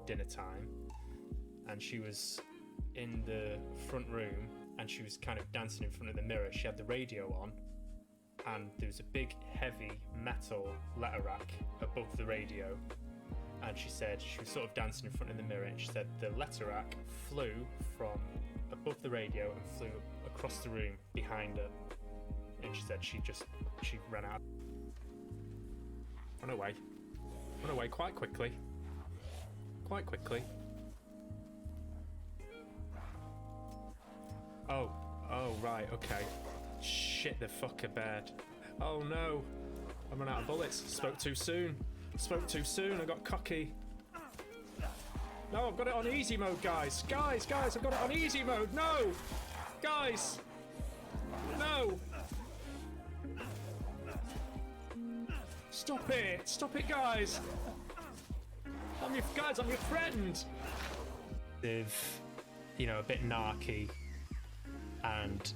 dinner time, and she was in the front room and she was kind of dancing in front of the mirror. She had the radio on, and there was a big heavy metal letter rack above the radio, and she said she was sort of dancing in front of the mirror, and she said the letter rack flew from above the radio and flew across the room behind her, and she said she ran out, run away quite quickly. Oh right, okay. Shit the fucker bed. Oh no, I ran out of bullets. Spoke too soon, I got cocky. No, I've got it on easy mode, guys, I've got it on easy mode. No, guys, no. Stop it, guys. I'm your friend. They've, a bit narky, and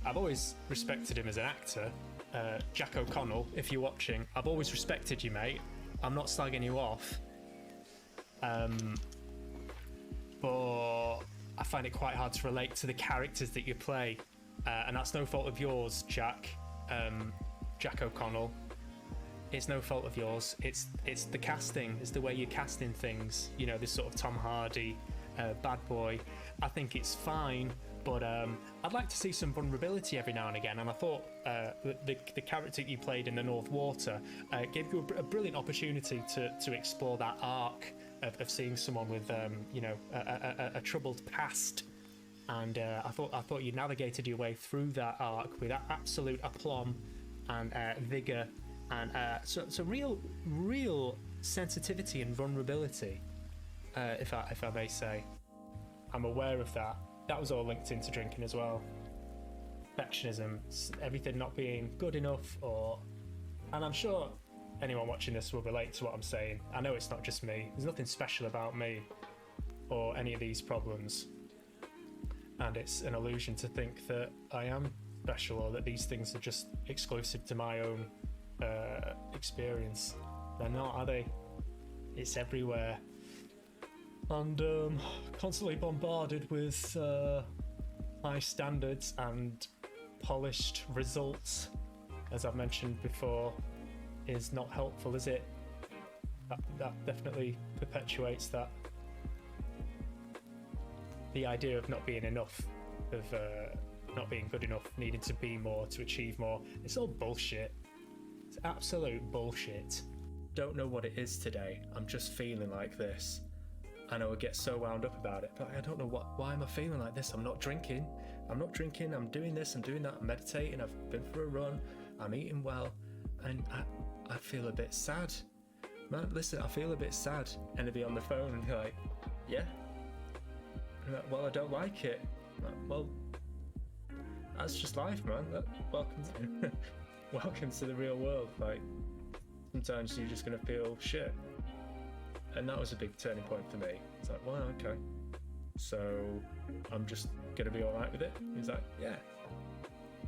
I've always respected him as an actor. Jack O'Connell, if you're watching, I've always respected you, mate. I'm not slagging you off. But I find it quite hard to relate to the characters that you play. And that's no fault of yours, Jack O'Connell. It's no fault of yours. It's the casting. It's the way you're casting things. This sort of Tom Hardy, bad boy. I think it's fine, but I'd like to see some vulnerability every now and again. And I thought the character you played in The North Water gave you a brilliant opportunity to explore that arc of seeing someone with a troubled past. And I thought you navigated your way through that arc with absolute aplomb and vigor. And so real sensitivity and vulnerability, if I may say. I'm aware of that. That was all linked into drinking as well. Perfectionism, everything not being good enough, and I'm sure anyone watching this will relate to what I'm saying. I know it's not just me. There's nothing special about me or any of these problems, and it's an illusion to think that I am special or that these things are just exclusive to my own experience. They're not, are they? It's everywhere, and constantly bombarded with high standards and polished results, as I've mentioned before, is not helpful, is it? That definitely perpetuates that, the idea of not being enough, of not being good enough, needing to be more, to achieve more. It's all bullshit. It's absolute bullshit. Don't know what it is today. I'm just feeling like this. I know I get so wound up about it, but I don't know why am I feeling like this? I'm not drinking, I'm doing this, I'm doing that, I'm meditating, I've been for a run, I'm eating well, and I feel a bit sad. Man, listen, I feel a bit sad. And to be on the phone and be like, yeah? I'm like, well, I don't like it. I'm like, well, that's just life, man. Welcome to the real world. Like, sometimes you're just gonna feel shit. And that was a big turning point for me. It's like, well, okay, so I'm just gonna be all right with it. He's like, yeah,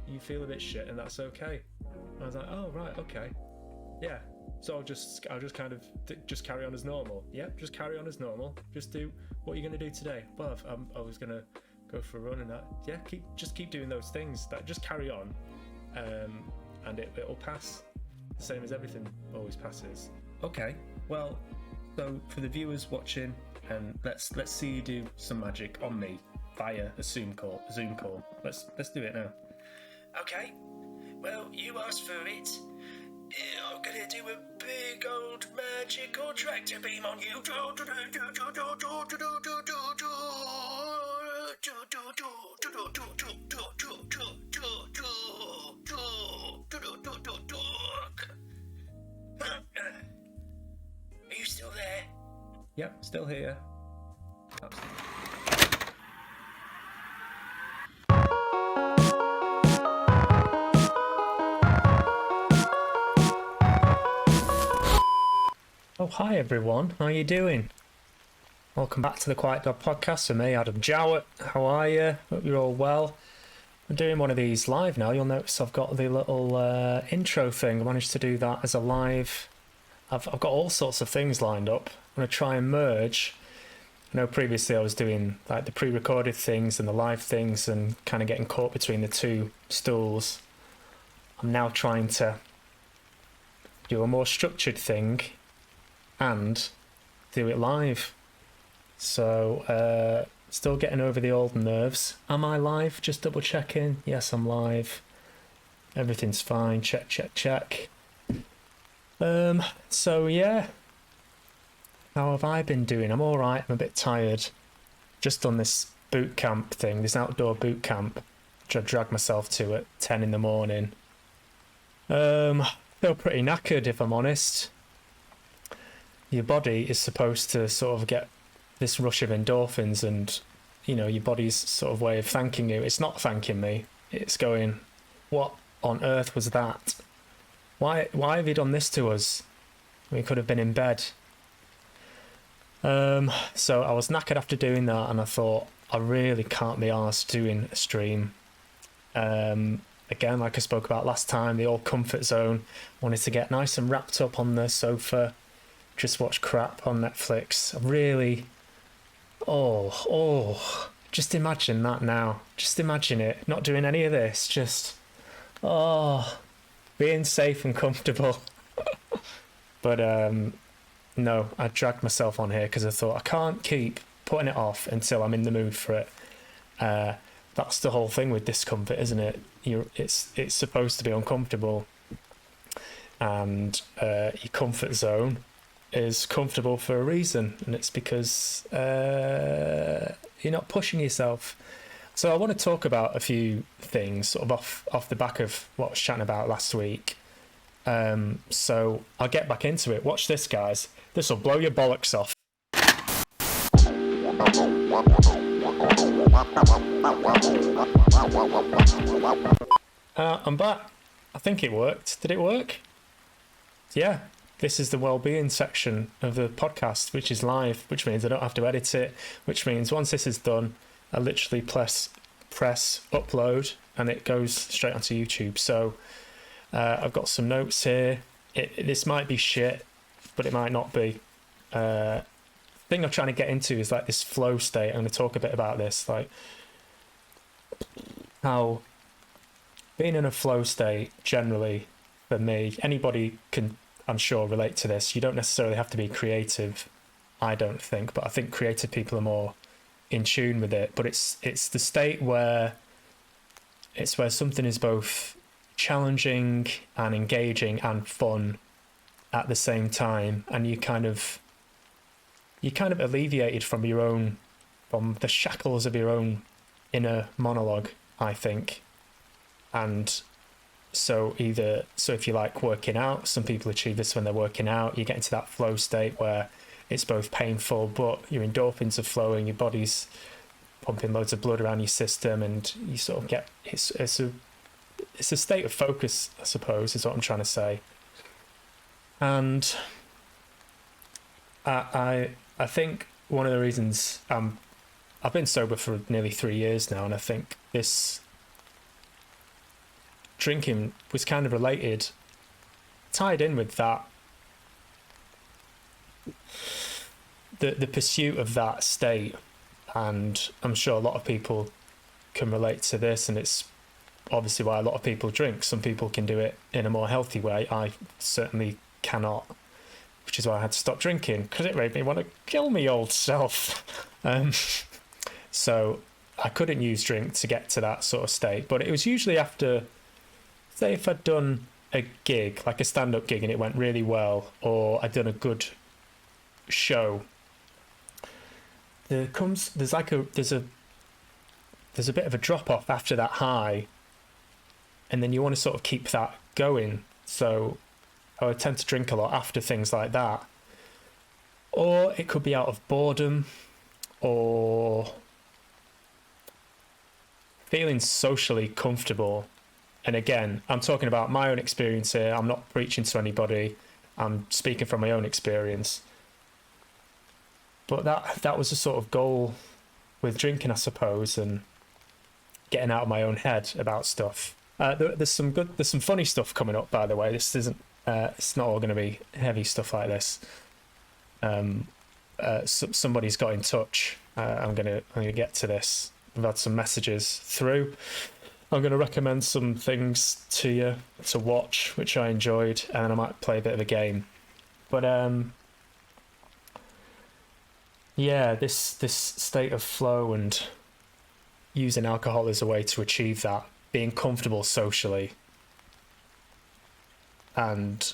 you feel a bit shit, and that's okay. And I was like, oh right, okay, yeah. So I'll just kind of just carry on as normal. Yeah, just carry on as normal. Just do what you're gonna do today. Well, I was gonna go for a run and that. Yeah, keep doing those things. That just carry on, and it'll pass. The same as everything always passes. Okay, well. So for the viewers watching, let's see you do some magic on me via a Zoom call. Let's do it now. Okay. Well, you asked for it. I'm gonna do a big old magical tractor beam on you. Are you still there? Yep, still here. Oh, hi everyone. How are you doing? Welcome back to the Quiet Dog Podcast for me, Adam Jowett. How are you? Hope you're all well. I'm doing one of these live now. You'll notice I've got the little intro thing. I managed to do that as a live. I've got all sorts of things lined up. I'm going to try and merge I know previously I was doing like the pre-recorded things and the live things and kind of getting caught between the two stools. I'm now trying to do a more structured thing and do it live. So, still getting over the old nerves. Am I live? Just double checking. Yes, I'm live. Everything's fine. Check, check, check. So yeah. How have I been doing? I'm alright. I'm a bit tired. Just done this boot camp thing, this outdoor boot camp, which I dragged myself to at 10 in the morning. Feel pretty knackered, if I'm honest. Your body is supposed to sort of get this rush of endorphins and, you know, your body's sort of way of thanking you. It's not thanking me. It's going, what on earth was that? Why have you done this to us? We could have been in bed. So I was knackered after doing that, and I thought, I really can't be arsed doing a stream. Again, like I spoke about last time, the old comfort zone. Wanted to get nice and wrapped up on the sofa, just watch crap on Netflix. I really... Oh, just imagine that now. Just imagine it, not doing any of this, just... being safe and comfortable. But, no, I dragged myself on here because I thought I can't keep putting it off until I'm in the mood for it. That's the whole thing with discomfort, isn't it? It's supposed to be uncomfortable, and your comfort zone is comfortable for a reason, and it's because you're not pushing yourself. So I want to talk about a few things sort of off the back of what I was chatting about last week. So I'll get back into it. Watch this, guys. This will blow your bollocks off. I'm back. I think it worked. Did it work? Yeah. This is the well-being section of the podcast, which is live, which means I don't have to edit it, which means once this is done, I literally press upload and it goes straight onto YouTube. So I've got some notes here. This might be shit, but it might not be. The thing I'm trying to get into is like this flow state. I'm going to talk a bit about this, like how being in a flow state generally, for me, anybody can, I'm sure, relate to this. You don't necessarily have to be creative, I don't think, but I think creative people are more in tune with it. But it's the state where something is both challenging and engaging and fun at the same time, and you're kind of alleviated from the shackles of your own inner monologue, I think. And so if you like working out, some people achieve this when they're working out. You get into that flow state where it's both painful, but your endorphins are flowing, your body's pumping loads of blood around your system, and you sort of get it's a state of focus, I suppose, is what I'm trying to say. And I think one of the reasons I've been sober for nearly 3 years now, and I think this drinking was kind of tied in with that, the pursuit of that state. And I'm sure a lot of people can relate to this, and it's obviously why a lot of people drink. Some people can do it in a more healthy way. I certainly cannot, which is why I had to stop drinking, because it made me want to kill me old self. So I couldn't use drink to get to that sort of state, but it was usually after, say if I'd done a gig, like a stand-up gig, and it went really well, or I'd done a good show, there's a bit of a drop-off after that high, and then you want to sort of keep that going. So I would tend to drink a lot after things like that. Or it could be out of boredom, or feeling socially comfortable. And again, I'm talking about my own experience here. I'm not preaching to anybody. I'm speaking from my own experience. But that was a sort of goal with drinking, I suppose, and getting out of my own head about stuff. There's some funny stuff coming up, by the way. This isn't. It's not all going to be heavy stuff like this. somebody's got in touch. I'm gonna get to this. I've had some messages through. I'm going to recommend some things to you to watch, which I enjoyed, and I might play a bit of a game. But yeah, this state of flow and using alcohol as a way to achieve that, being comfortable socially, and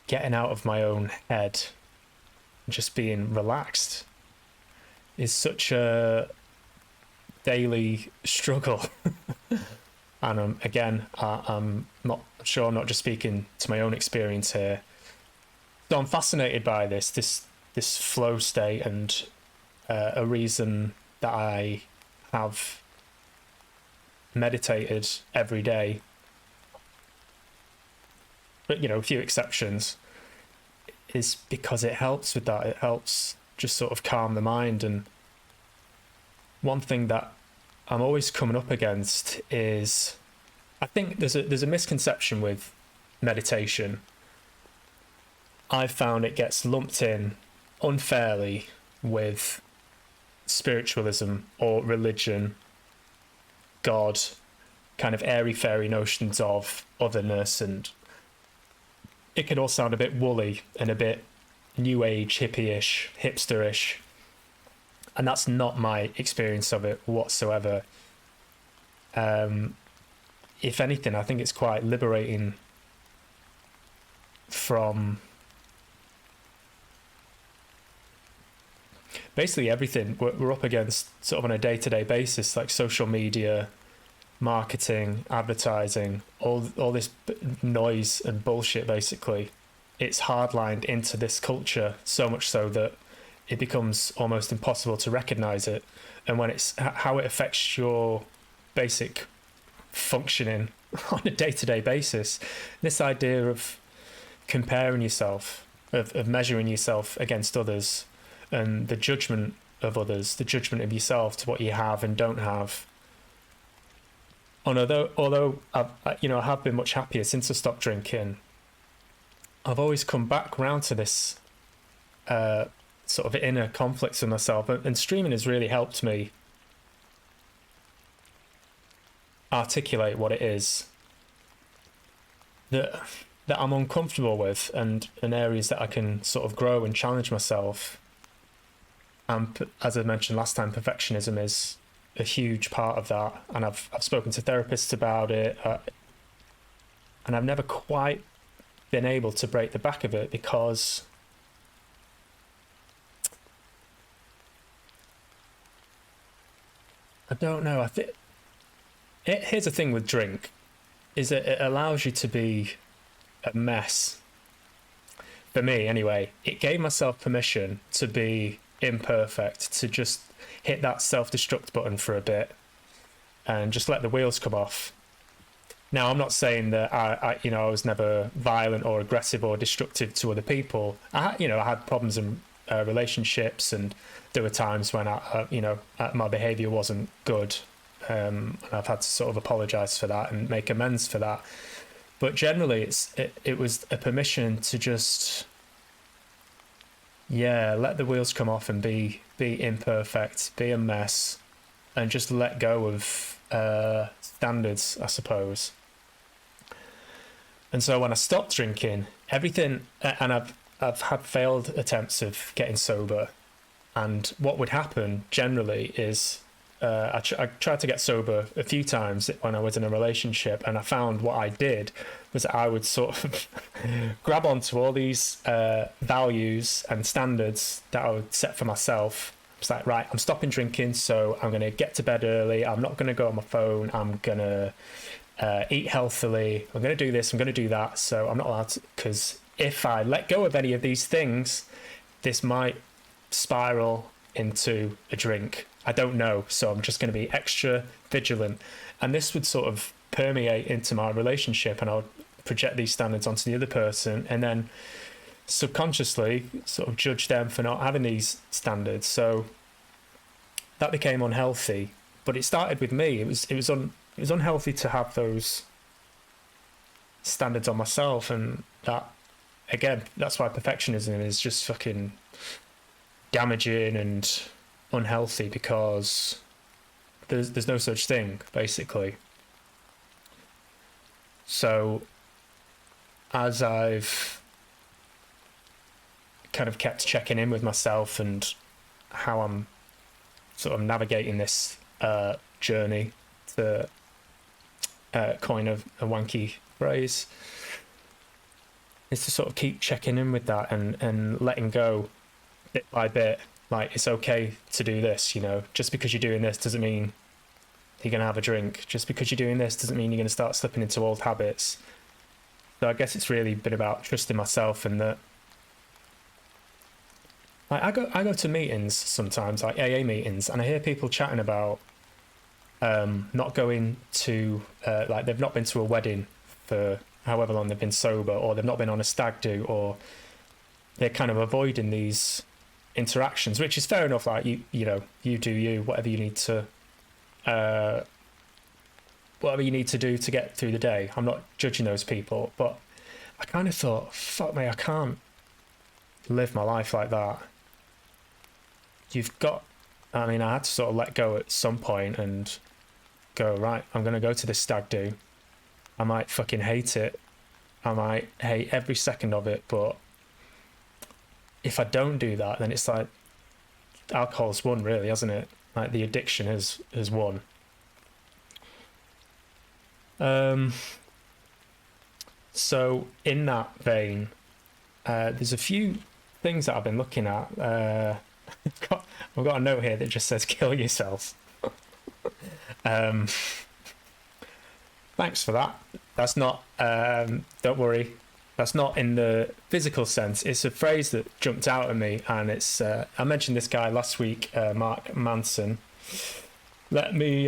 getting out of my own head, just being relaxed, is such a daily struggle. And again, I'm not sure, I'm not just speaking to my own experience here. So I'm fascinated by this flow state, and a reason that I have meditated every day, but a few exceptions, is because it helps with that. It helps just sort of calm the mind. And one thing that I'm always coming up against is, I think there's a misconception with meditation. I've found it gets lumped in unfairly with spiritualism or religion, God, kind of airy-fairy notions of otherness, and it can all sound a bit woolly and a bit new age, hippie-ish, hipster-ish. And that's not my experience of it whatsoever. If anything, I think it's quite liberating from basically everything we're up against sort of on a day-to-day basis, like social media, marketing, advertising, all this noise and bullshit. Basically, it's hardlined into this culture, so much so that it becomes almost impossible to recognize it. And when it's how it affects your basic functioning on a day-to-day basis, this idea of comparing yourself, of measuring yourself against others, and the judgment of others, the judgment of yourself to what you have and don't have. And although I have been much happier since I stopped drinking, I've always come back round to this sort of inner conflicts with myself, and streaming has really helped me articulate what it is that I'm uncomfortable with, and areas that I can sort of grow and challenge myself. And as I mentioned last time, perfectionism is a huge part of that, and I've spoken to therapists about it, and I've never quite been able to break the back of it, because I don't know. I think here's the thing with drink, is that it allows you to be a mess. For me, anyway, it gave myself permission to be imperfect, to just hit that self-destruct button for a bit and just let the wheels come off. Now, I'm not saying that I was never violent or aggressive or destructive to other people. I had problems in relationships, and there were times when my behavior wasn't good, and I've had to sort of apologize for that and make amends for that. But generally, it was a permission to just let the wheels come off and be imperfect, be a mess, and just let go of standards, I suppose. And so when I stopped drinking, everything, and I've had failed attempts of getting sober, and what would happen generally is I tried to get sober a few times when I was in a relationship, and I found what I did was I would sort of grab onto all these values and standards that I would set for myself. It's like, right, I'm stopping drinking, so I'm going to get to bed early, I'm not going to go on my phone, I'm going to eat healthily, I'm going to do this, I'm going to do that, so I'm not allowed to, because if I let go of any of these things, this might spiral into a drink. I don't know, so I'm just going to be extra vigilant. And this would sort of permeate into my relationship, and I would project these standards onto the other person, and then subconsciously sort of judge them for not having these standards. So that became unhealthy. But it started with me. It was unhealthy to have those standards on myself, and that again, that's why perfectionism is just fucking damaging and unhealthy, because there's no such thing, basically. So as I've kind of kept checking in with myself and how I'm sort of navigating this journey, to coin a wanky phrase, is to sort of keep checking in with that and letting go bit by bit. Like, it's okay to do this, you know. Just because you're doing this doesn't mean you're going to have a drink. Just because you're doing this doesn't mean you're going to start slipping into old habits. So I guess it's really been about trusting myself, and that, like, I go to meetings sometimes, like AA meetings, and I hear people chatting about not going to like, they've not been to a wedding for however long they've been sober, or they've not been on a stag do, or they're kind of avoiding these interactions, which is fair enough. Like, you know, you do you, whatever you need to do to get through the day. I'm not judging those people, but I kind of thought, fuck me, I can't live my life like that. I had to sort of let go at some point and go, right, I'm going to go to this stag do. I might fucking hate it. I might hate every second of it, but if I don't do that, then it's like alcohol's won, really, hasn't it? Like, the addiction has won. So in that vein, there's a few things that I've been looking at. I've got a note here that just says kill yourself. Thanks for that. That's not, don't worry, that's not in the physical sense. It's a phrase that jumped out at me, and it's, I mentioned this guy last week, Mark Manson. Let me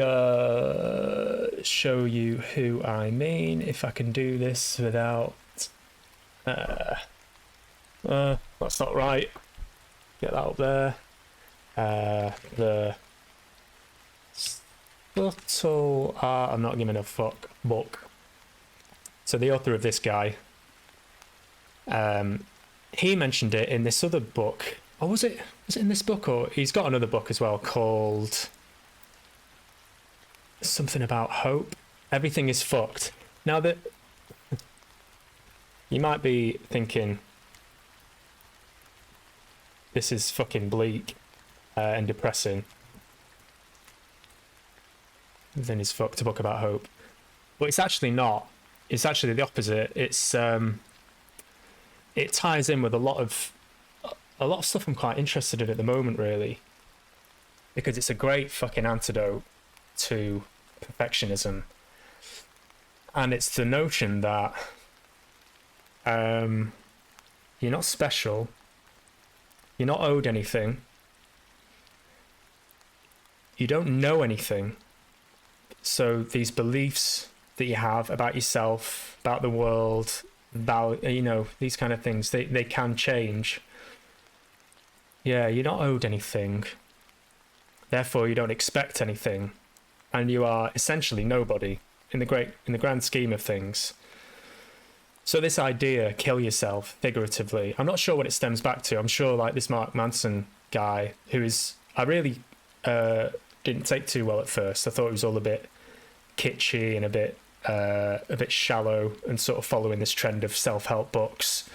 show you who I mean, if I can do this without... that's not right. Get that up there. The Subtle Art, I'm not giving a fuck, book. So the author of this guy, he mentioned it in this other book. Or was it in this book? Or he's got another book as well called something about hope. Everything is fucked. Now, that you might be thinking, this is fucking bleak and depressing. Everything is fucked, a book about hope. But it's actually not. It's actually the opposite. It's it ties in with a lot of stuff I'm quite interested in at the moment, really, because it's a great fucking antidote to perfectionism. And it's the notion that you're not special, you're not owed anything, you don't know anything. So these beliefs that you have about yourself, about the world, about, you know, these kind of things, they can change. Yeah, you're not owed anything, therefore you don't expect anything, and you are essentially nobody in the grand scheme of things. So this idea, kill yourself, figuratively, I'm not sure what it stems back to. I'm sure, like, this Mark Manson guy, who is, I really didn't take too well at first. I thought it was all a bit kitschy and a bit shallow, and sort of following this trend of self-help books.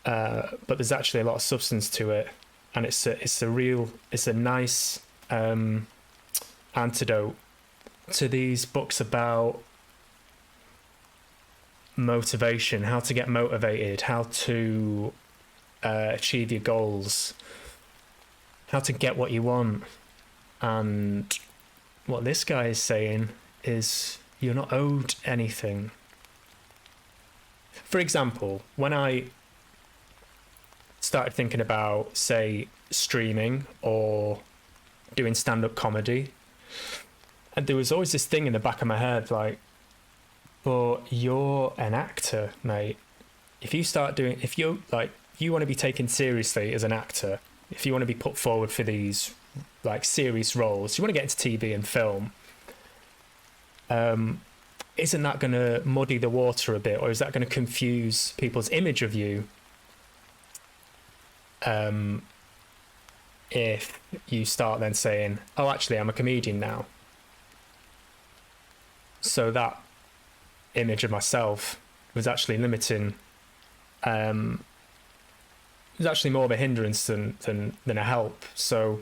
But there's actually a lot of substance to it, and it's a nice antidote to these books about motivation, how to get motivated, how to achieve your goals, how to get what you want. And what this guy is saying is, you're not owed anything. For example, when I started thinking about, say, streaming or doing stand-up comedy, and there was always this thing in the back of my head, like, but you're an actor, mate. If you want to be taken seriously as an actor, if you want to be put forward for these, like, serious roles, you want to get into TV and film, isn't that going to muddy the water a bit, or is that going to confuse people's image of you? If you start then saying, oh, actually, I'm a comedian now. So that image of myself was actually limiting, it was actually more of a hindrance than a help. So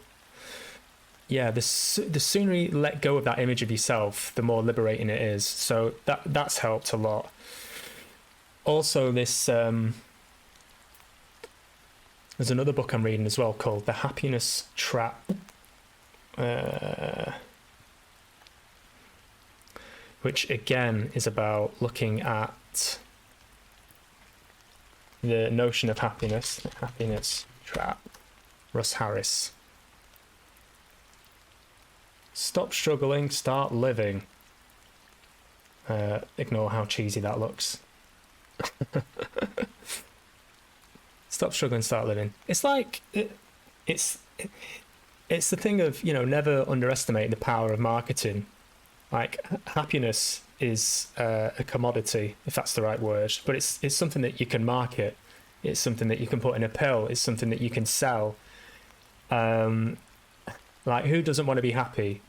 yeah, the sooner you let go of that image of yourself, the more liberating it is. So that's helped a lot. Also, this there's another book I'm reading as well called The Happiness Trap. Which again is about looking at the notion of happiness. The Happiness Trap. Russ Harris. Stop struggling, start living. Ignore how cheesy that looks. Stop struggling, start living. It's like it's the thing of, you know, never underestimate the power of marketing. Like, happiness is a commodity, if that's the right word, but it's something that you can market. It's something that you can put in a pill. It's something that you can sell. Like, who doesn't want to be happy?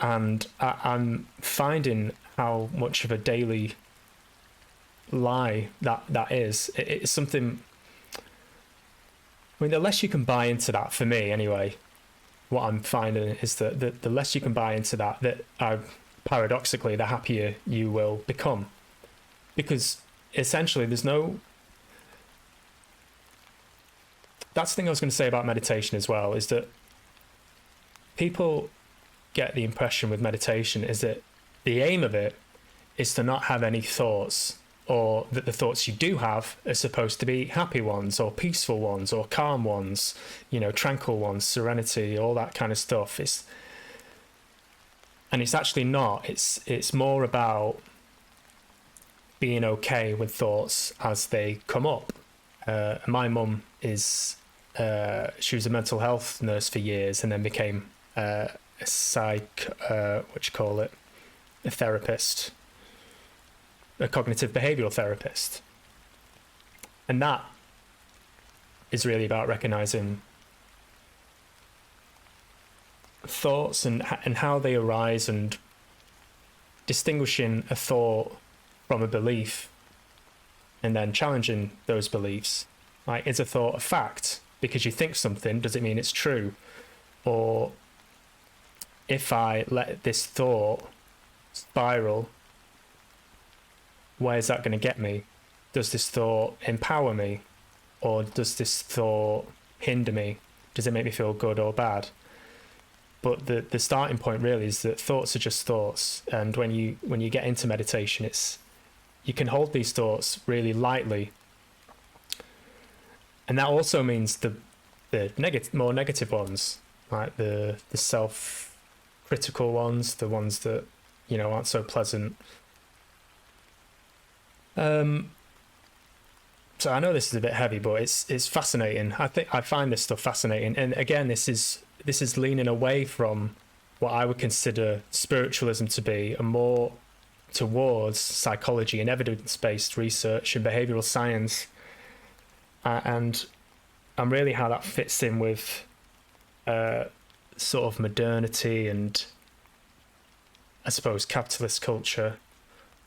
And I'm finding how much of a daily lie that is. It's something, I mean, the less you can buy into that, for me anyway, what I'm finding is that the less you can buy into that paradoxically, the happier you will become. Because essentially that's the thing I was going to say about meditation as well, is that people get the impression with meditation is that the aim of it is to not have any thoughts, or that the thoughts you do have are supposed to be happy ones or peaceful ones or calm ones, you know, tranquil ones, serenity, all that kind of stuff. It's actually not. It's more about being okay with thoughts as they come up. My mum is she was a mental health nurse for years and then became a therapist, a cognitive behavioral therapist. And that is really about recognizing thoughts and how they arise, and distinguishing a thought from a belief, and then challenging those beliefs. Like, is a thought a fact? Because you think something, does it mean it's true? Or if I let this thought spiral, where's that going to get me? Does this thought empower me? Or does this thought hinder me? Does it make me feel good or bad? But the starting point really is that thoughts are just thoughts. And when you get into meditation, you can hold these thoughts really lightly. And that also means the more negative ones, like the self-critical ones, the ones that, you know, aren't so pleasant. So I know this is a bit heavy, but it's fascinating. I find this stuff fascinating. And again, this is leaning away from what I would consider spiritualism to be, and more towards psychology and evidence-based research and behavioral science. And really how that fits in with sort of modernity and, I suppose, capitalist culture,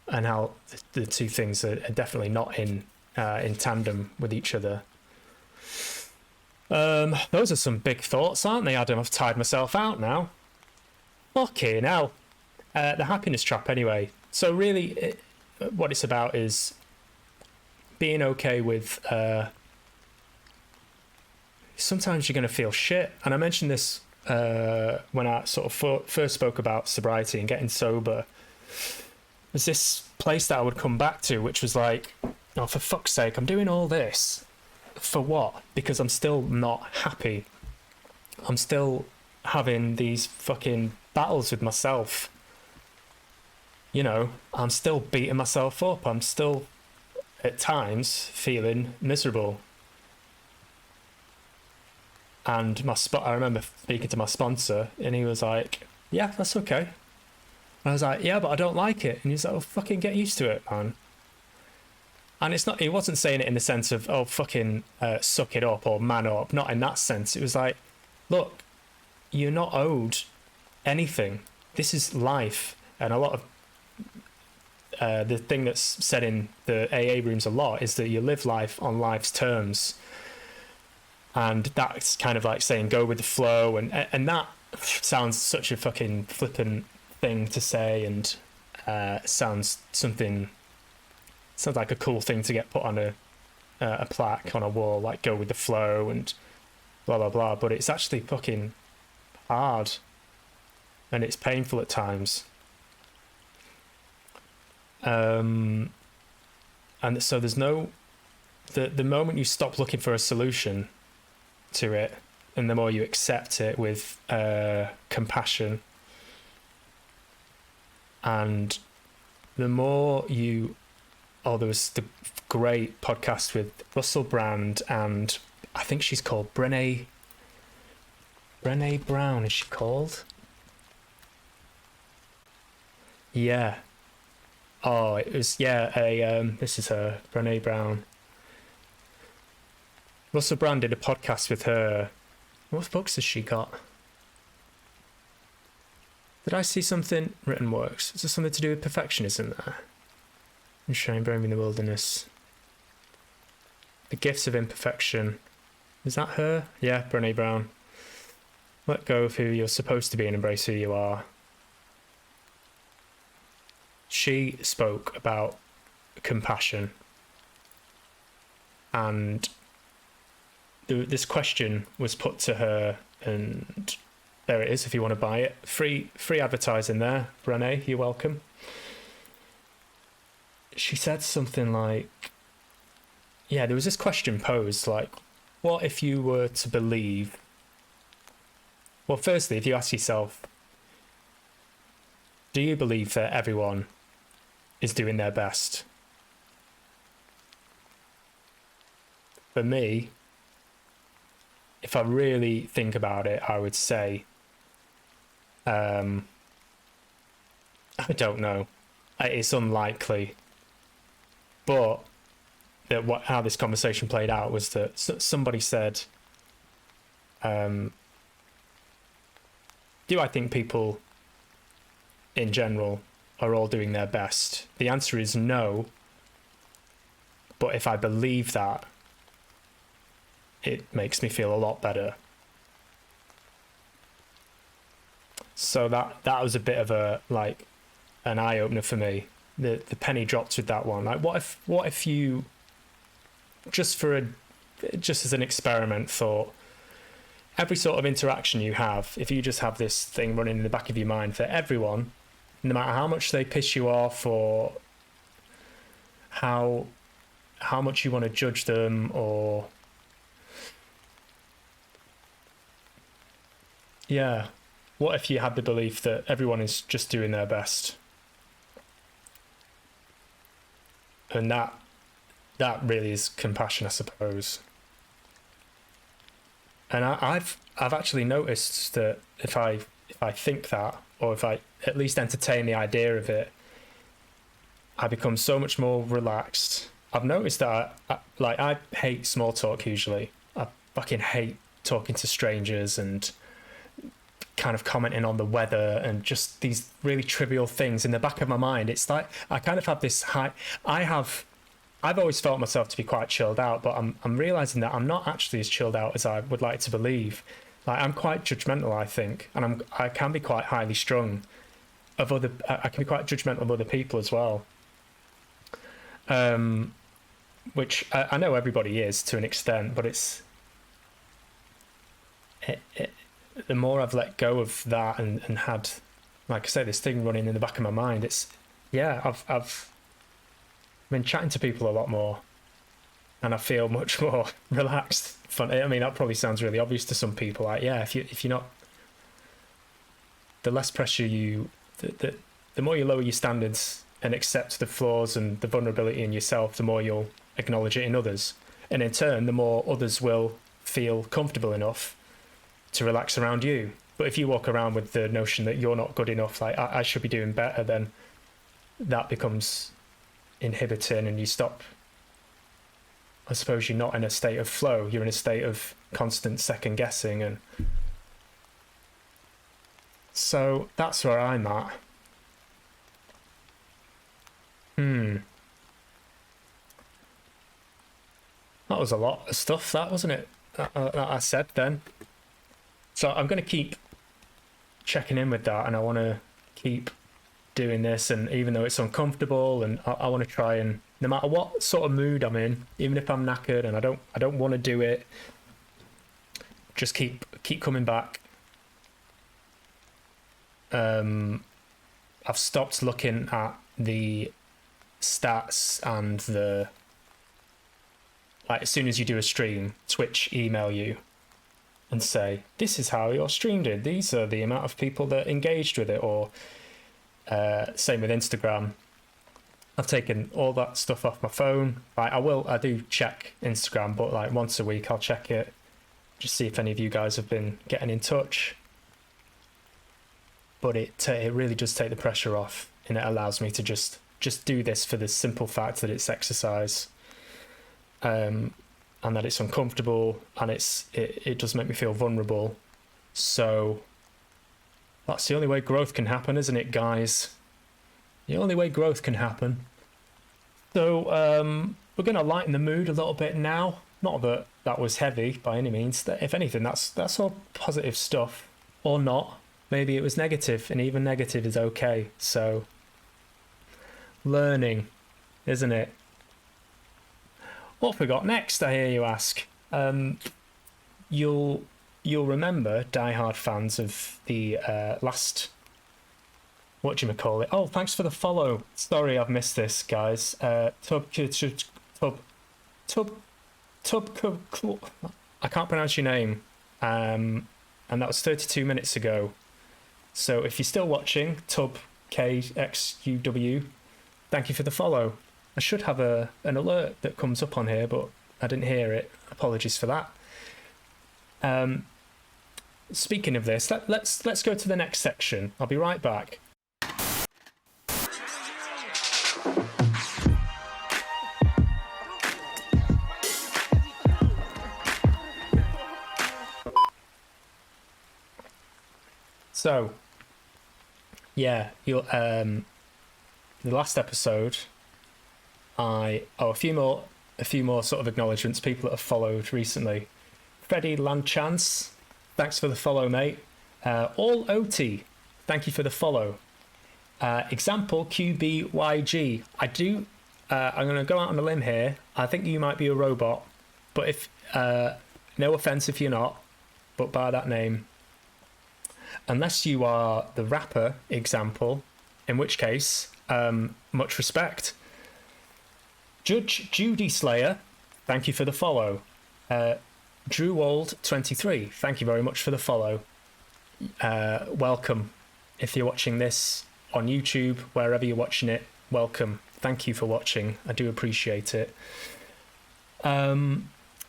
and how the two things are definitely not in tandem with each other. Those are some big thoughts, aren't they, Adam? I've tired myself out now. Fucking hell. The Happiness Trap, anyway. So really, what it's about is being okay with... sometimes you're going to feel shit. And I mentioned this when I sort of first spoke about sobriety and getting sober. There's this place that I would come back to, which was like, oh, for fuck's sake, I'm doing all this. For what? Because I'm still not happy. I'm still having these fucking battles with myself. You know, I'm still beating myself up. I'm still, at times, feeling miserable. And I remember speaking to my sponsor, and he was like, yeah, that's okay. And I was like, yeah, but I don't like it. And he's like, oh, fucking get used to it, man. And it's not, he wasn't saying it in the sense of, oh, fucking suck it up or man up. Not in that sense. It was like, look, you're not owed anything. This is life. And a lot of the thing that's said in the AA rooms a lot is that you live life on life's terms. And that's kind of like saying go with the flow. And that sounds such a fucking flippant thing to say, and sounds like a cool thing to get put on a plaque on a wall, like go with the flow and blah blah blah. But it's actually fucking hard, and it's painful at times. And so there's no the moment you stop looking for a solution to it, and the more you accept it with compassion, and the more you... Oh, there was the great podcast with Russell Brand, and I think she's called Brené Brown, is she called? Yeah. Oh, it was, yeah, this is her, Brené Brown. Russell Brand did a podcast with her. What books has she got? Did I see something? Written works. Is there something to do with perfectionism there? Shine Burning in the Wilderness. The Gifts of Imperfection. Is that her? Yeah, Brené Brown. Let go of who you're supposed to be and embrace who you are. She spoke about compassion. And this question was put to her, and there it is if you want to buy it. Free advertising there, Brené, you're welcome. She said something like, yeah, there was this question posed, like, what if you were to believe... Well, firstly, if you ask yourself, do you believe that everyone is doing their best? For me, if I really think about it, I would say, I don't know. It's unlikely. But how this conversation played out was that somebody said, do I think people in general are all doing their best? The answer is no. But if I believe that, it makes me feel a lot better. So that was a bit of an eye-opener for me. The penny dropped with that one. Like, what if you just as an experiment thought, every sort of interaction you have, if you just have this thing running in the back of your mind for everyone, no matter how much they piss you off or how much you want to judge them, or yeah, what if you had the belief that everyone is just doing their best? And that really is compassion, I suppose. And I've actually noticed that if I think that, or if I at least entertain the idea of it, I become so much more relaxed. I've noticed that I hate small talk usually. I fucking hate talking to strangers and kind of commenting on the weather and just these really trivial things. In the back of my mind, it's like I kind of have this high... I've always felt myself to be quite chilled out, but I'm realizing that I'm not actually as chilled out as I would like to believe. Like, I'm quite judgmental, I think, and I can be quite highly strung I can be quite judgmental of other people as well. Which I know everybody is to an extent, but the more I've let go of that and had, like I say, this thing running in the back of my mind, I've been chatting to people a lot more, and I feel much more relaxed. I mean, that probably sounds really obvious to some people. Like, yeah, if you're not, the less pressure the more you lower your standards and accept the flaws and the vulnerability in yourself, the more you'll acknowledge it in others, and in turn, the more others will feel comfortable enough to relax around you. But if you walk around with the notion that you're not good enough, like I should be doing better, then that becomes inhibiting, and you stop. I suppose you're not in a state of flow. You're in a state of constant second guessing, and so that's where I'm at. That was a lot of stuff, that, wasn't it? That I said then. So I'm going to keep checking in with that, and I want to keep doing this, and even though it's uncomfortable, and I want to try, and no matter what sort of mood I'm in, even if I'm knackered and I don't want to do it, just keep coming back. I've stopped looking at the stats and the, like, as soon as you do a stream, Twitch email you and say, this is how your stream did, these are the amount of people that engaged with it, or same with Instagram. I've taken all that stuff off my phone. Like, I do check Instagram, but like once a week I'll check it, just see if any of you guys have been getting in touch. But it really does take the pressure off, and it allows me to just do this for the simple fact that it's exercise, and that it's uncomfortable, and it does make me feel vulnerable. So that's the only way growth can happen, isn't it, guys? The only way growth can happen. So we're going to lighten the mood a little bit now. Not that that was heavy by any means. If anything, that's all positive stuff. Or not. Maybe it was negative, and even negative is okay. So learning, isn't it? What have we got next, I hear you ask? You'll remember, diehard fans of the last, whatchamacallit. Oh, thanks for the follow. Sorry I've missed this, guys. I can't pronounce your name. And that was 32 minutes ago. So if you're still watching, Tub KXUW, thank you for the follow. I should have an alert that comes up on here, but I didn't hear it. Apologies for that. Speaking of this, let's go to the next section. I'll be right back. So, yeah, the last episode, a few more sort of acknowledgements, people that have followed recently. Freddie Landchance, thanks for the follow, mate. All OT, thank you for the follow. Example QBYG, I'm going to go out on a limb here. I think you might be a robot, but if no offense if you're not, but by that name, unless you are the rapper Example, in which case, much respect. Judge Judy Slayer, thank you for the follow. Drewwold23, thank you very much for the follow. Welcome. If you're watching this on YouTube, wherever you're watching it, welcome. Thank you for watching. I do appreciate it.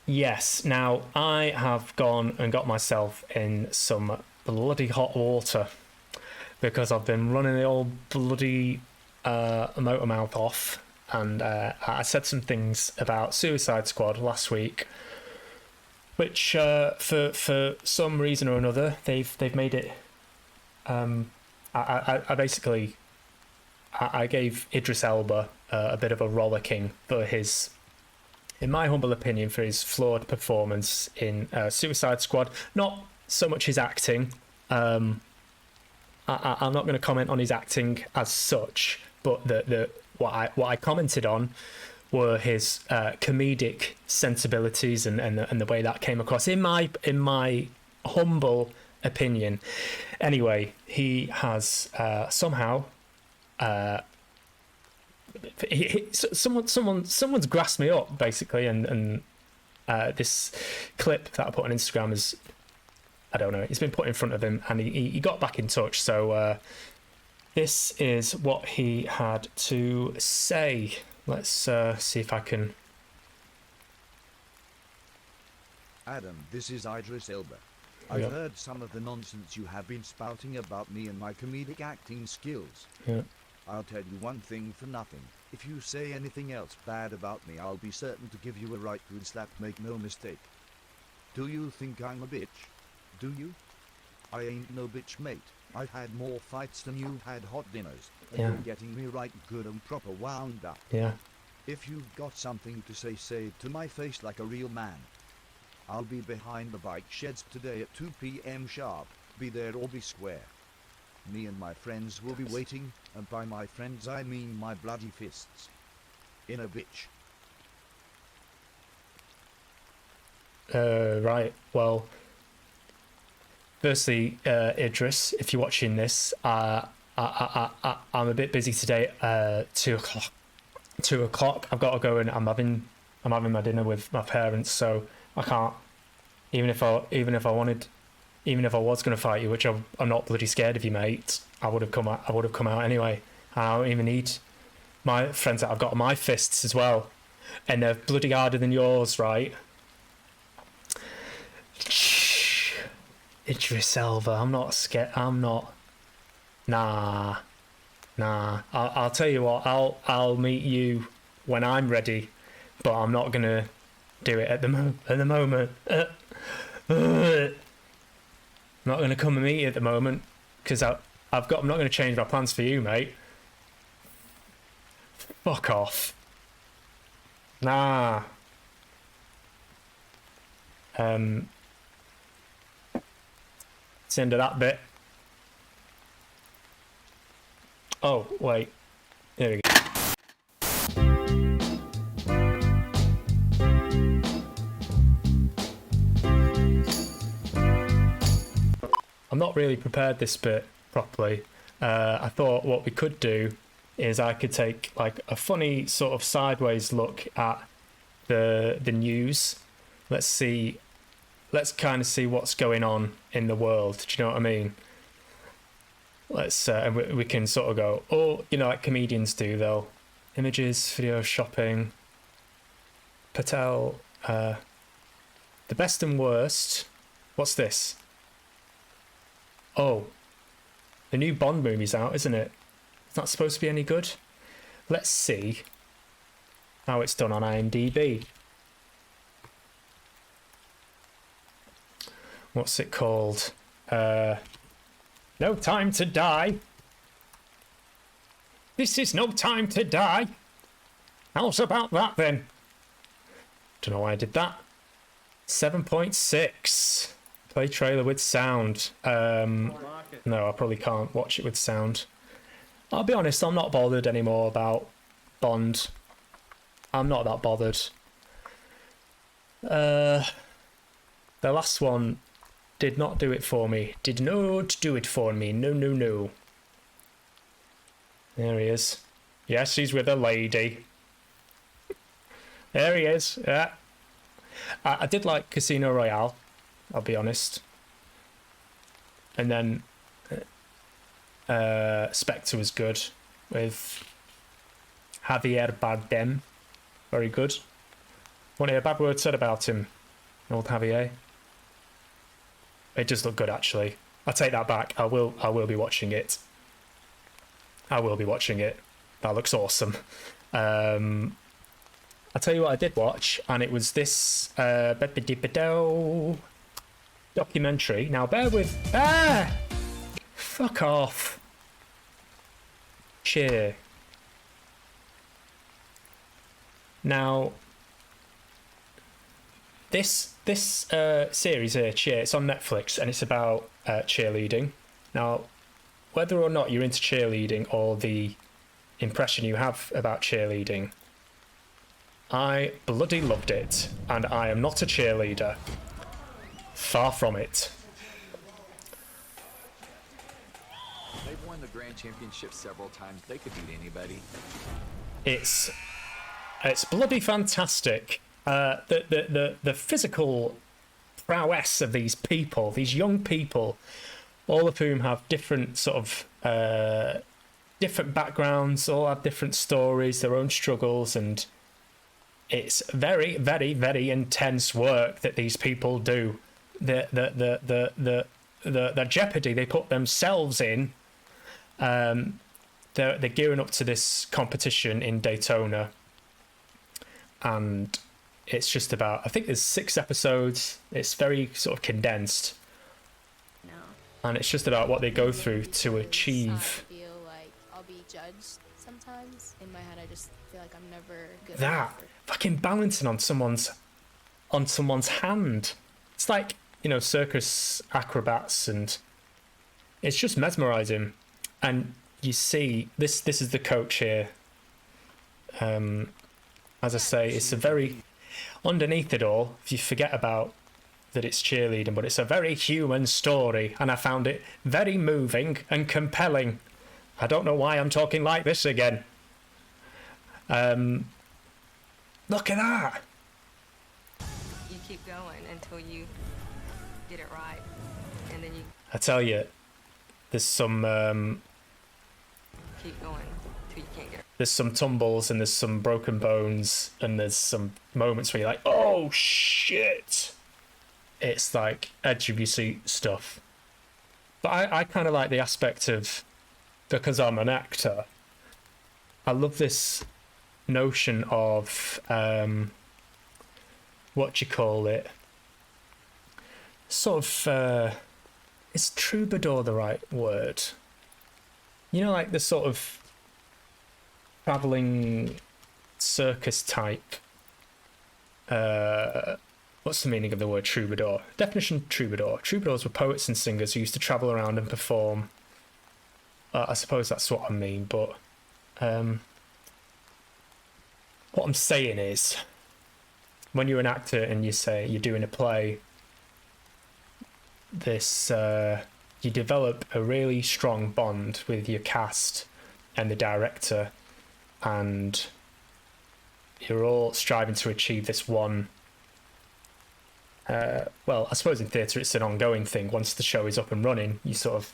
Yes, now I have gone and got myself in some bloody hot water because I've been running the old bloody motor mouth off, and I said some things about Suicide Squad last week, which for some reason or another they've made it. I basically gave Idris Elba a bit of a rollicking for his, in my humble opinion, for his flawed performance in Suicide Squad. Not so much his acting. I'm not going to comment on his acting as such, but what I commented on were his comedic sensibilities and the way that came across in my humble opinion. Anyway, he has somehow someone's grasped me up basically, and this clip that I put on Instagram is, I don't know, it's been put in front of him, and he got back in touch. So this is what he had to say. Let's see if I can. Adam, this is Idris Elba. I've Yeah. heard some of the nonsense you have been spouting about me and my comedic acting skills. Yeah. I'll tell you one thing for nothing. If you say anything else bad about me, I'll be certain to give you a right good slap, make no mistake. Do you think I'm a bitch? Do you? I ain't no bitch, mate. I've had more fights than you've had hot dinners, and Yeah. you're getting me right good and proper wound up. Yeah. If you've got something to say it to my face like a real man. I'll be behind the bike sheds today at 2 p.m. sharp. Be there or be square. Me and my friends will be waiting, and by my friends I mean my bloody fists. In a bitch. Right. Well, firstly, Idris, if you're watching this, I'm a bit busy today. 2 o'clock. 2 o'clock. I've got to go and I'm having my dinner with my parents, so I can't. Even if I was going to fight you, which I'm not bloody scared of you, mate. I would have come out anyway. I don't even need my friends that I've got on my fists as well, and they're bloody harder than yours, right? Idris Elba, I'm not scared. I'm not. Nah. I'll tell you what. I'll meet you when I'm ready, but I'm not gonna do it at the moment. I'm not gonna come and meet you at the moment because I'm not gonna change my plans for you, mate. Fuck off. Nah. It's the end of that bit. Oh, wait. There we go. I'm not really prepared this bit properly. I thought what we could do is I could take like a funny sort of sideways look at the news. Let's kind of see what's going on in the world. Do you know what I mean? Let's and we can sort of go, oh, you know, like comedians do, though. Images, video, shopping. Patel, the best and worst. What's this? Oh, the new Bond movie's out, isn't it? It's not supposed to be any good. Let's see how it's done on IMDb. What's it called? No Time to Die. This is No Time to Die. How's about that then? Don't know why I did that. 7.6. Play trailer with sound. No, I probably can't watch it with sound. I'll be honest, I'm not bothered anymore about Bond. I'm not that bothered. The last one did not do it for me. Did not do it for me. No. There he is. Yes, he's with a lady. There he is. Yeah. I did like Casino Royale, I'll be honest. And then Spectre was good with Javier Bardem. Very good. Want to hear a bad word said about him, old Javier? It does look good, actually. I take that back. I will be watching it. I will be watching it. That looks awesome. I'll tell you what I did watch, and it was this documentary. Now, bear with... Fuck off. Cheer. Now, this series here, Cheer, it's on Netflix, and it's about cheerleading. Now, whether or not you're into cheerleading or the impression you have about cheerleading, I bloody loved it, and I am not a cheerleader. Far from it. They've won the grand championship several times. They could beat anybody. It's bloody fantastic. The physical prowess of these people, these young people, all of whom have different sort of different backgrounds, all have different stories, their own struggles, and it's very, very, very intense work that these people do the jeopardy they put themselves in. They're gearing up to this competition in Daytona, and it's just about, I think there's 6 episodes. It's very sort of condensed, and it's just about what they go through to achieve. I feel like I'll be judged sometimes. In my head, I just feel like I'm never good That enough. fucking balancing on someone's hand. It's like, you know, circus acrobats, and it's just mesmerizing. And you see this is the coach here. As I say, it's a very, underneath it all, if you forget about that it's cheerleading, but it's a very human story, and I found it very moving and compelling. I don't know why I'm talking like this again. Look at that. You keep going until you get it right, and then you I tell you, there's some keep going till you can't get it. there's some tumbles, and there's some broken bones, and there's some moments where you're like, oh shit. It's like edge of your seat stuff. But I kind of like the aspect of, because I'm an actor, I love this notion of what do you call it, sort of is troubadour the right word? You know, like the sort of traveling circus type. What's the meaning of the word troubadour? Definition: troubadour. Troubadours were poets and singers who used to travel around and perform. I suppose that's what I mean, but what I'm saying is, when you're an actor and you say you're doing a play, this you develop a really strong bond with your cast and the director, and you're all striving to achieve this one. Well, I suppose in theatre it's an ongoing thing. Once the show is up and running, you sort of,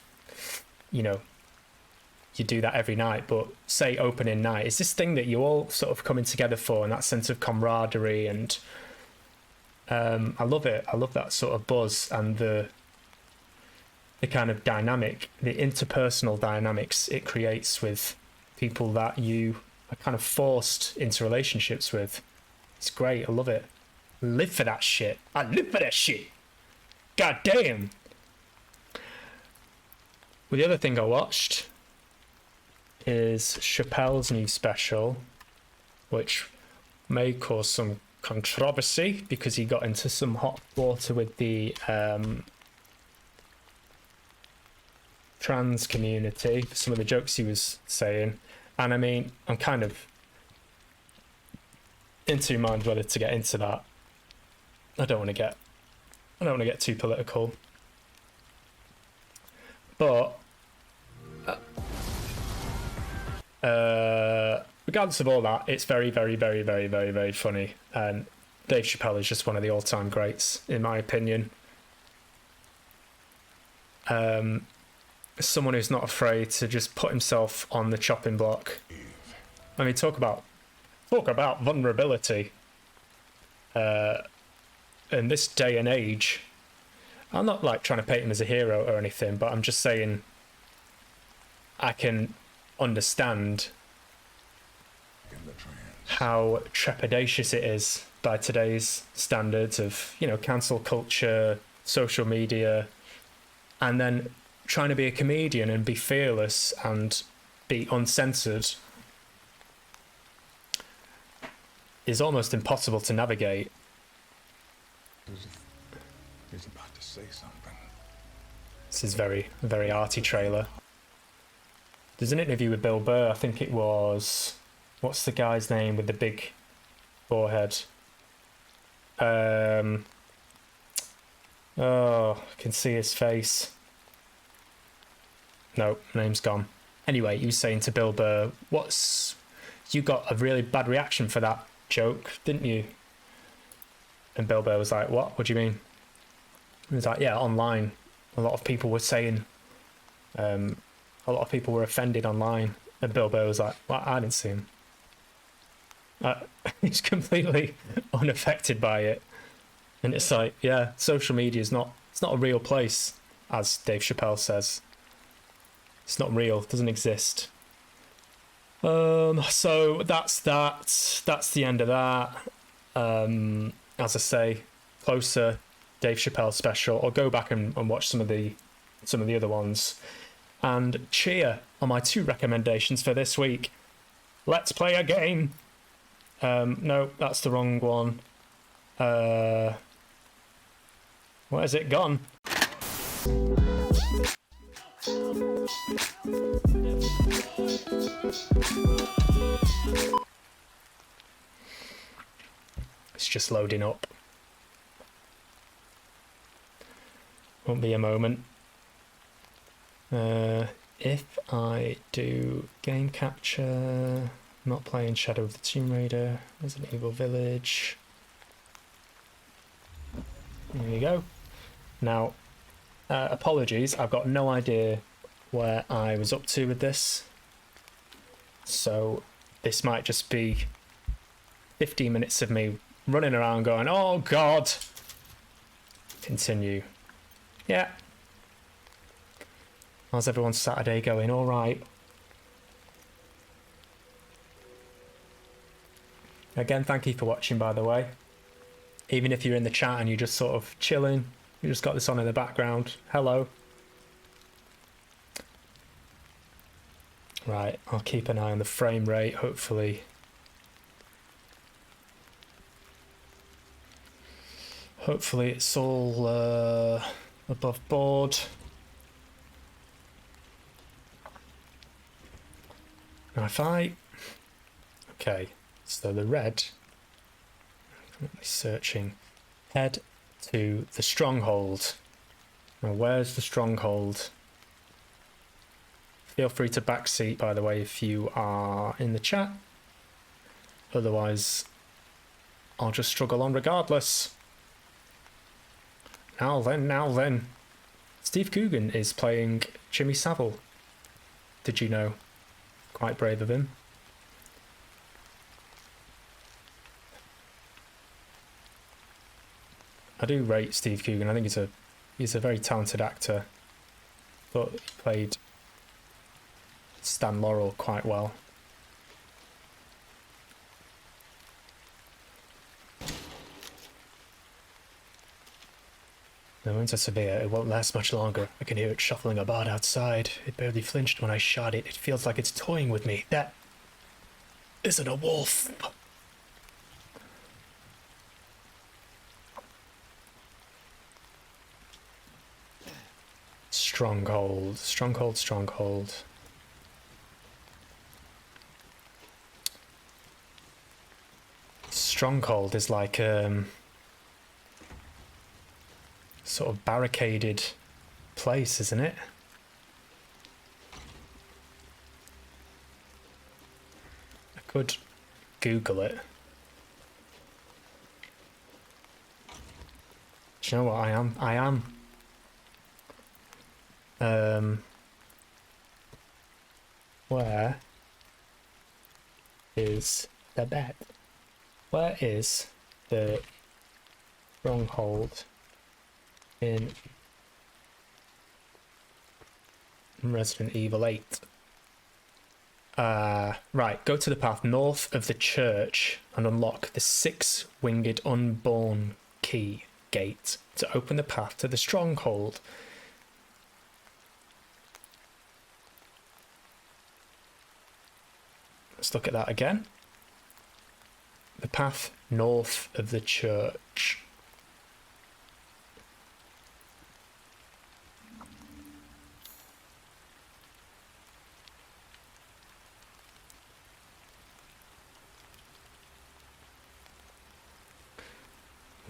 you know, you do that every night. But say opening night, it's this thing that you're all sort of coming together for, and that sense of camaraderie, and I love it. I love that sort of buzz and the kind of dynamic, the interpersonal dynamics it creates with people that you are kind of forced into relationships with. It's great. I love it. Live for that shit. I live for that shit. God damn. Well, the other thing I watched is Chappelle's new special, which may cause some controversy because he got into some hot water with the trans community for some of the jokes he was saying. And I mean, I'm kind of in two minds whether to get into that. I don't want to get too political, but regardless of all that, it's very, very, very, very, very, very funny, and Dave Chappelle is just one of the all-time greats in my opinion. Someone who's not afraid to just put himself on the chopping block. I mean, talk about vulnerability. In this day and age, I'm not like trying to paint him as a hero or anything, but I'm just saying I can understand how trepidatious it is by today's standards of, you know, cancel culture, social media, and then trying to be a comedian and be fearless and be uncensored is almost impossible to navigate. He's about to say something. This is very, very arty trailer. There's an interview with Bill Burr. I think it was, what's the guy's name with the big forehead? Oh, I can see his face. No, name's gone. Anyway, he was saying to Bill Burr, you got a really bad reaction for that joke, didn't you? And Bill Burr was like, what do you mean? He was like, yeah, online a lot of people were saying, a lot of people were offended online. And Bill Burr was like, well, I didn't see him. He's completely unaffected by it. And it's like, yeah, social media is not, it's not a real place, as Dave Chappelle says. It's not real, it doesn't exist. So that's that. That's the end of that. As I say, closer Dave Chappelle special. I'll go back and watch some of the other ones. And cheer are my 2 recommendations for this week. Let's play a game. No, that's the wrong one. Where's it gone? It's just loading up. Won't be a moment. If I do game capture, not playing Shadow of the Tomb Raider, Resident Evil Village. There you go. Now, apologies, I've got no idea where I was up to with this. So this might just be 15 minutes of me running around going, oh God. Continue. Yeah. How's everyone's Saturday going? All right. Again, thank you for watching, by the way. Even if you're in the chat and you're just sort of chilling, you just got this on in the background. Hello. Right, I'll keep an eye on the frame rate, hopefully. Hopefully it's all above board. Now if I... Okay, so the red... Currently searching. Head to the stronghold. Now where's the stronghold? Feel free to backseat, by the way, if you are in the chat. Otherwise, I'll just struggle on regardless. Now then. Steve Coogan is playing Jimmy Savile. Did you know? Quite brave of him. I do rate Steve Coogan. I think he's a very talented actor. Thought he played Stan Laurel quite well. The winds are severe. It won't last much longer. I can hear it shuffling about outside. It barely flinched when I shot it. It feels like it's toying with me. That isn't a wolf. Stronghold. Stronghold. Stronghold is like sort of barricaded place, isn't it? I could Google it. Do you know what I am? Where is the bed? Where is the stronghold in Resident Evil 8? Right, go to the path north of the church and unlock the 6-winged unborn key gate to open the path to the stronghold. Let's look at that again. The path north of the church.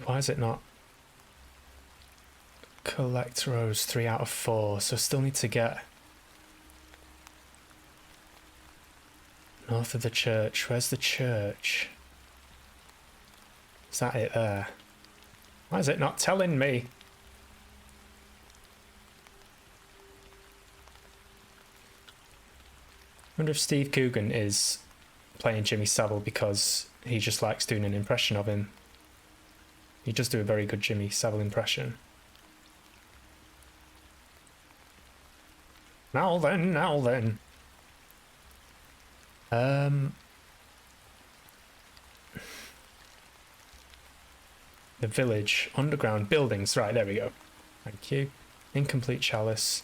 Why is it not? Collect rose 3 out of 4, so still need to get north of the church. Where's the church? Is that it there? Why is it not telling me? I wonder if Steve Coogan is playing Jimmy Savile because he just likes doing an impression of him. He does do a very good Jimmy Savile impression. Now then, now then. The village, underground buildings. Right, there we go. Thank you. Incomplete chalice.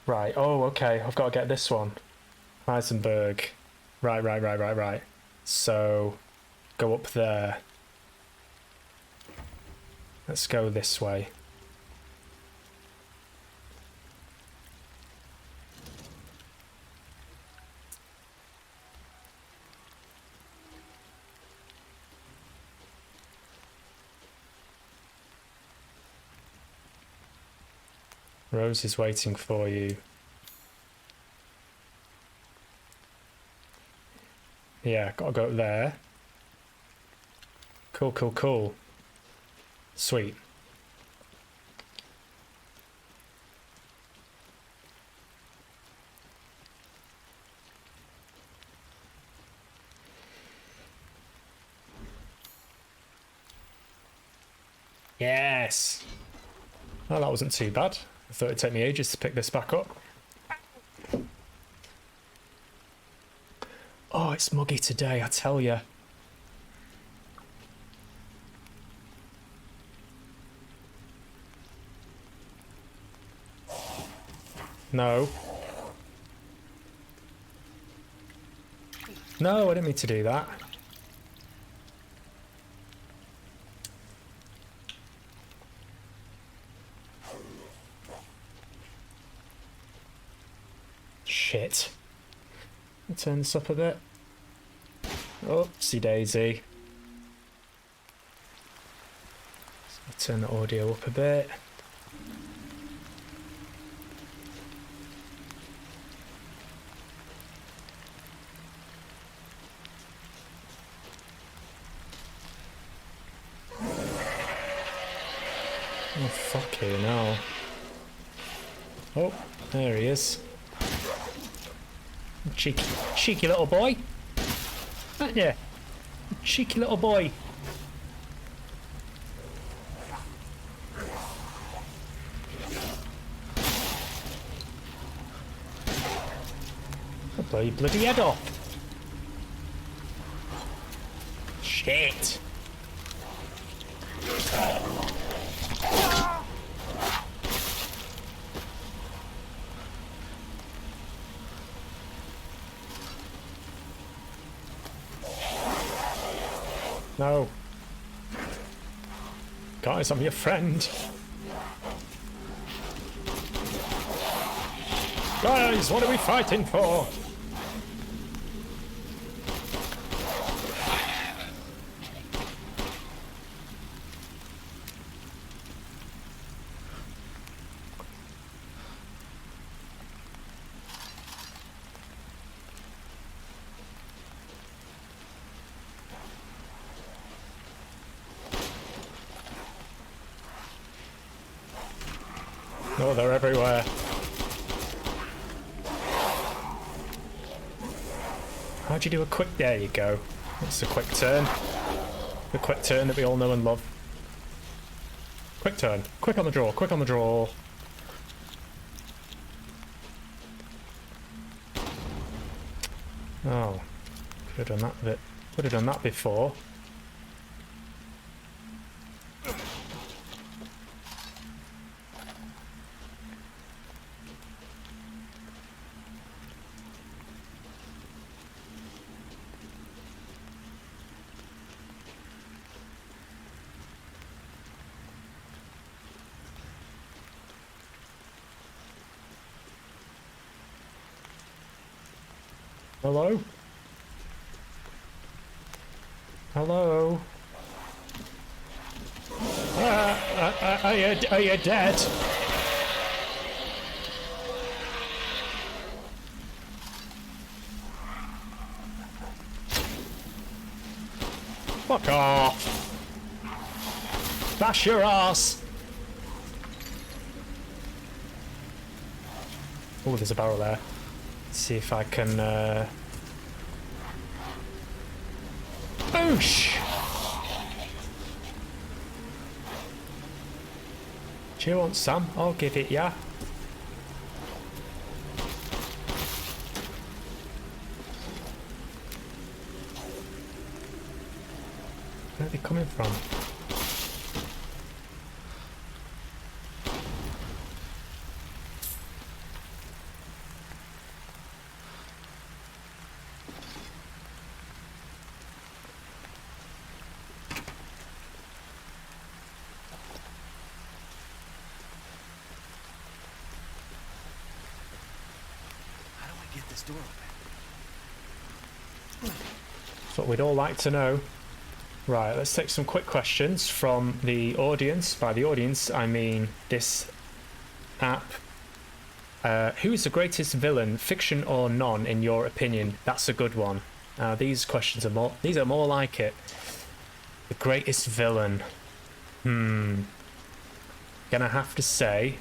Right, oh, okay. I've got to get this one. Heisenberg. Right. So, go up there. Let's go this way. Rose is waiting for you. Yeah, gotta go there. Cool. Sweet. Yes! Well, that wasn't too bad. I thought it'd take me ages to pick this back up. Oh, it's muggy today, I tell ya. No. No, I didn't mean to do that. Shit. I'll turn this up a bit. Oopsie daisy. I'll turn the audio up a bit. Oh, fuck you now. Oh, there he is. Cheeky little boy. Aren't you? Cheeky little boy. I'll blow your bloody head off. Shit. No. Guys, I'm your friend. Guys, what are we fighting for? Oh, they're everywhere. How'd you do a quick... There you go. That's a quick turn. The quick turn that we all know and love. Quick turn. Quick on the draw. Quick on the draw. Oh. Could have done that bit. Would have done that before. Hello? Hello? Are you dead? Fuck off! Bash your ass! Oh, there's a barrel there. Let's see if I can Whoosh! Do you want some? I'll give it ya. Where are they coming from? That's what we'd all like to know. Right, let's take some quick questions from the audience. By the audience, I mean this app. Who is the greatest villain, fiction or non, in your opinion? That's a good one. These questions are more. These are more like it. The greatest villain. Gonna have to say.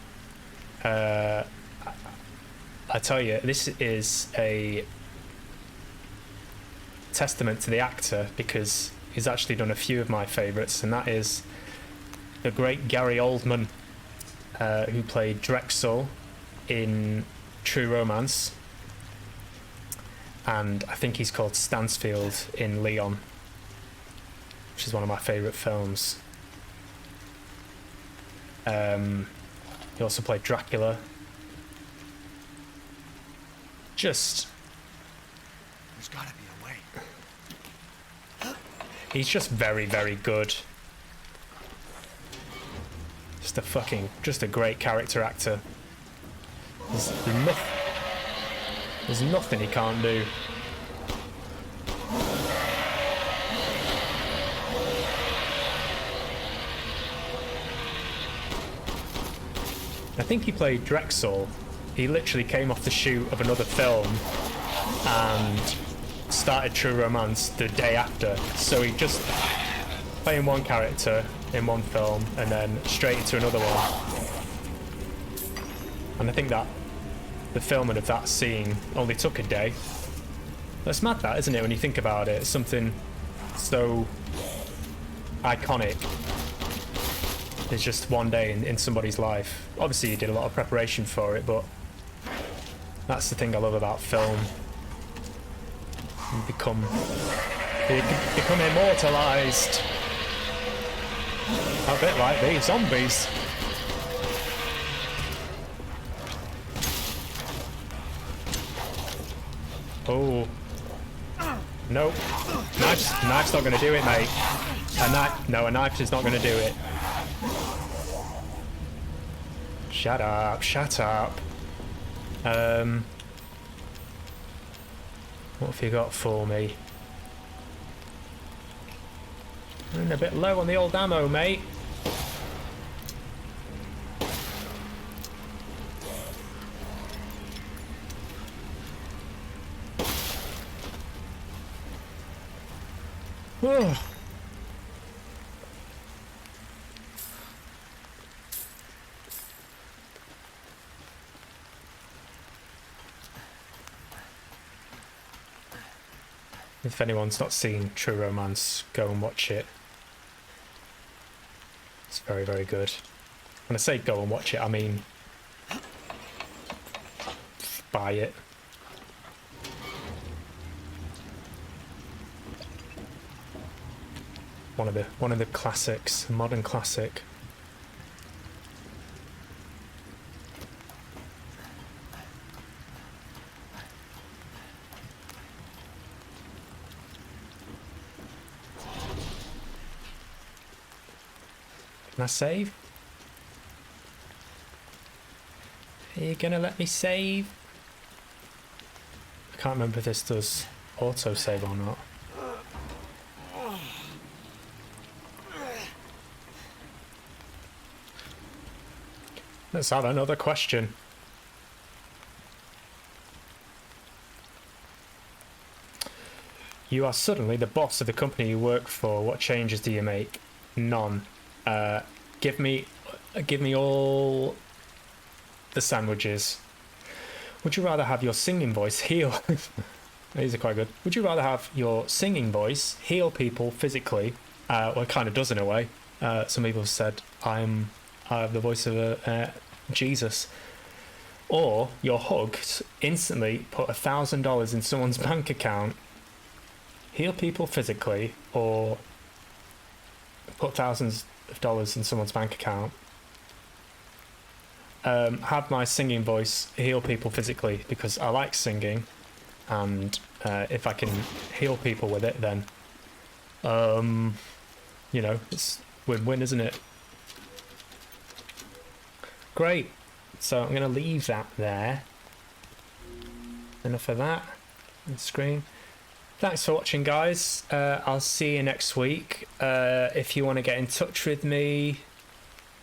I tell you, this is a testament to the actor, because he's actually done a few of my favourites, and that is the great Gary Oldman, who played Drexel in True Romance, and I think he's called Stansfield in Leon, which is one of my favourite films. He also played Dracula. Just... There's gotta be a way. He's just very, very good. Just a great character actor. There's nothing he can't do. I think he played Drexel. He literally came off the shoot of another film and started True Romance the day after. So he just playing one character in one film and then straight into another one. And I think that the filming of that scene only took a day. That's mad, that, isn't it, when you think about it? It's something so iconic. It's just one day in somebody's life. Obviously, you did a lot of preparation for it, but that's the thing I love about film. You become immortalized. A bit like these zombies. Oh. Nope. Knife's not going to do it, mate. A knife is not going to do it. Shut up, shut up. What have you got for me? Running a bit low on the old ammo, mate. Whoa. If anyone's not seen True Romance, go and watch it. It's very, very good. When I say go and watch it, I mean buy it. One of the classics, modern classic. Can I save? Are you gonna let me save? I can't remember if this does auto-save or not. Let's have another question. You are suddenly the boss of the company you work for. What changes do you make? None. Give me all the sandwiches. Would you rather have your singing voice heal These are quite good. Would you rather have your singing voice heal people physically? Well, it kind of does in a way. Some people have said I have the voice of Jesus. Or your hugs instantly put $1,000 in someone's bank account, heal people physically, or put thousands of dollars in someone's bank account. Have my singing voice heal people physically because I like singing, and if I can heal people with it, then you know, it's win-win, isn't it? Great. So I'm going to leave that there. Enough of that on the screen. Thanks for watching, guys. I'll see you next week. If you want to get in touch with me,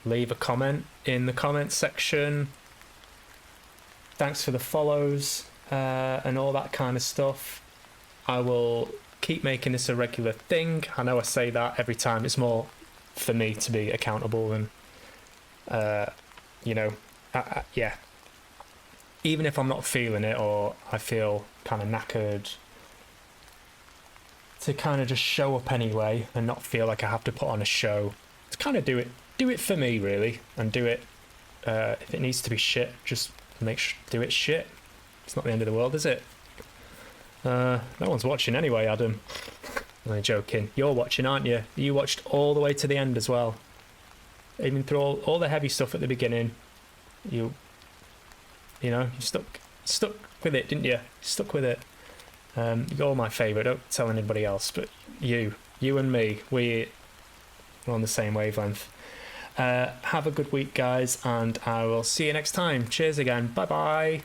leave a comment in the comment section. Thanks for the follows and all that kind of stuff. I will keep making this a regular thing. I know I say that every time. It's more for me to be accountable and, you know, yeah. Even if I'm not feeling it or I feel kind of knackered, to kind of just show up anyway and not feel like I have to put on a show. To kind of do it for me, really, and do it. If it needs to be shit, just do it shit. It's not the end of the world, is it? No one's watching anyway, Adam. I'm only joking. You're watching, aren't you? You watched all the way to the end as well. Even through all the heavy stuff at the beginning. You know, you stuck with it, didn't you? Stuck with it. You're my favourite. Don't tell anybody else, but you and me, we're on the same wavelength. Have a good week, guys, and I will see you next time. Cheers again. Bye bye.